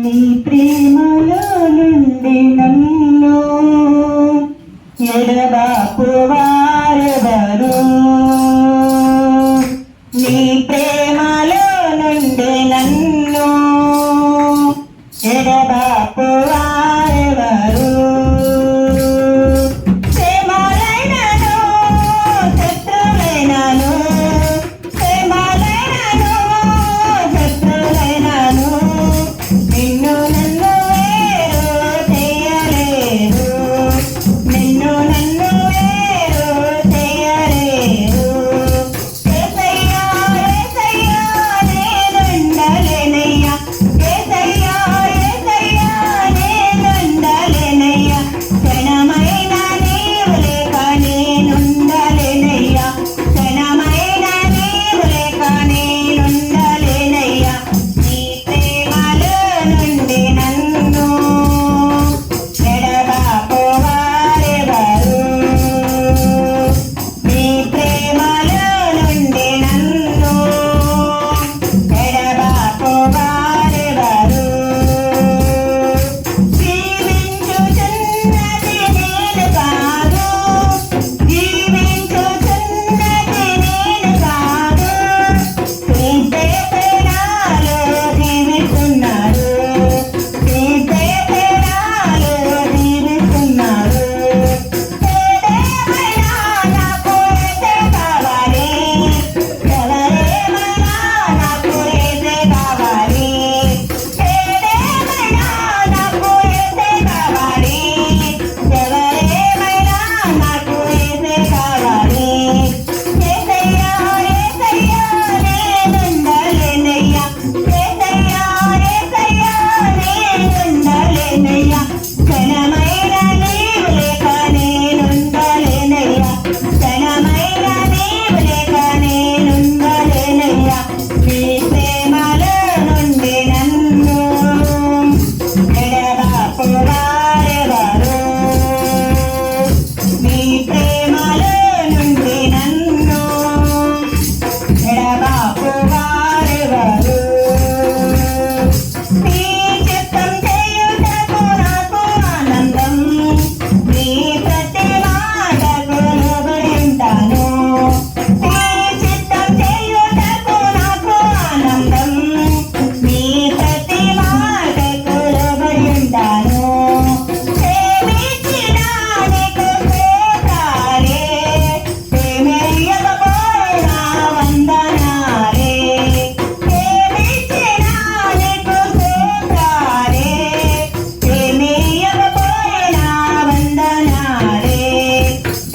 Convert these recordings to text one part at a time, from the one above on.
నీ ప్రేమలో నుండి నన్ను ఎడబాపు వారెవరు? నీ ప్రేమలో నుండి నన్ను ఎడబాపు వారెవరు? ప్రేమలైనను శత్రులైనను, ప్రేమలైనను శత్రులైనను నిన్ను నన్ను వేరు చేయలేరు, నిన్ను నన్ను వేరు చేయలేరు. యేసయ్యా యేసయ్యా నేనుండలేనయ్యా, యేసయ్యా యేసయ్యా నేనుండలేనయ్యా, క్షణమైన నీవు లేక నేనుండలేనయ్యా, క్షణమైన నీవు లేక నేనుండలేనయ్యా. నీ ప్రేమలో నుండి నన్ను ఎడబాపు వారెవరు? నీ ప్రేమలో నుండి నన్ను ఎడబాపు వారెవరు? జీవించుచున్నది నేను కాదు, జీవించుచున్నది నేను కాదు, క్రీస్తే నాలో జీవిస్తున్నారు, క్రీస్తే నాలో జీవిస్తున్నారు. ఏదేమైనా నాకు యేసే కావాలి, ఎవరేమైనా నాకు యేసే కావాలి, ఏదేమైనా నాకు యేసే కావాలి, ఎవరేమైనా నాకు యేసే కావాలి. యేసయ్యా యేసయ్యా నేనుండలేనయ్యా, యేసయ్యా యేసయ్యా నేనుండలేనయ్యా, క్షణమైన నీవు లేక నేనుండలేనయ్యా, క్షణమైన నీవు లేక నేనుండలేనయ్యా. నీ ప్రేమలో నుండి నన్ను ఎడబాపు వారెవరు? నీ ప్రేమలో నుండి నన్ను ఎడబాపు వారెవరు? నీ చిత్తం చేయుటకు నాకు ఆనందం, నీ ప్రతి మాటకు లోబడి ఉంటాను. నీ చిత్తం చేయుటకు నాకు ఆనందం, నీ ప్రతి మాటకు లోబడి ఉంటాను. ప్రేమించిన నీకు స్తోత్రాలే, ప్రేమించకపోయినా వందనాలే, ప్రేమించిన నీకు స్తోత్రాలే, ప్రేమించకపోయినా వందనాలే.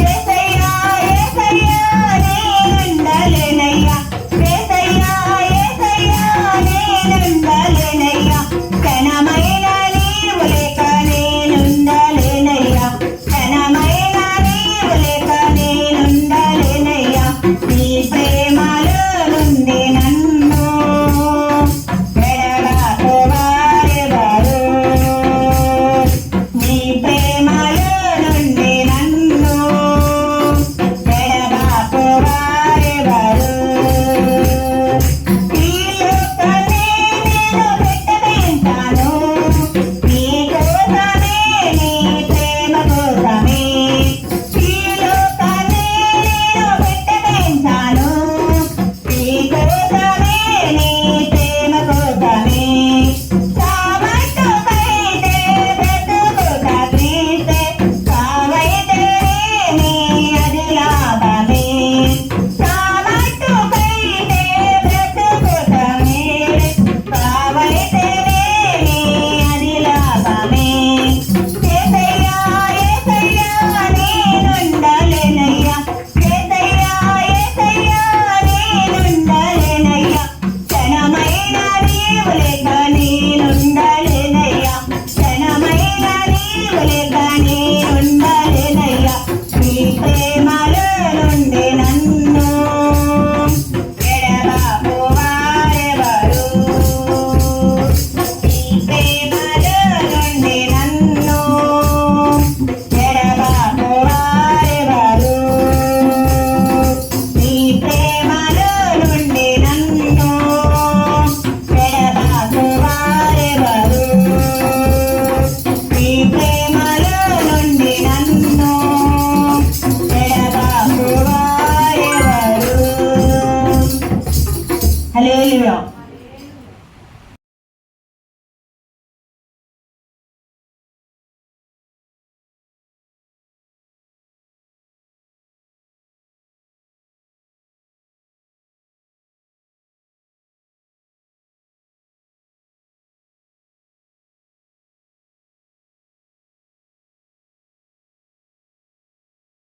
యేసయ్యా యేసయ్యా నేనుండలేనయ్యా, యేసయ్యా యేసయ్యా నేనుండలేనయ్యా, క్షణమైన నీవు లేక నేనుండలేనయ్యా, క్షణమైన నీవు లేక నేనుండలేనయ్యా. నీ ప్రేమలో నుండి నన్ను ఎడబాపు వారెవరు? నీ ప్రేమలో నుండి నన్ను ఎడబాపు వారెవరు? ఈ లోకాన్ని నేను పెట్టబోయింటాను, నీ కోసమే, నీ ప్రేమ కోసమే. ఈ లోకాన్ని నేను పెట్టబోయింటాను, నీ కోసమే, నీ ప్రేమ కోసమే. సామర్థ్యమైతే బ్రతుకుట క్రీస్తే, సావైతేనేమి అది లాభమే. సామర్థ్యమైతే బ్రతుకుట మేలే, సావైతేనేమి అది లాభమే. యేసయ్యా యేసయ్యా నేనుండలేనయ్యా, యేసయ్యా యేసయ్యా నేనుండలేనయ్యా, క్షణమైన నీవు లేక నేనుండలేనయ్యా, క్షణమైన నీవు లేక నేనుండలేనయ్యా. నీ ప్రేమలో నుండి నన్ను ఎడబాపు వారెవరు? నీ ప్రేమలో నుండి నన్ను ఎడబాపు వారెవరు? నీ ప్రేమలో నుండి నన్ను ఎడబాపు వారెవరు? వారెవరు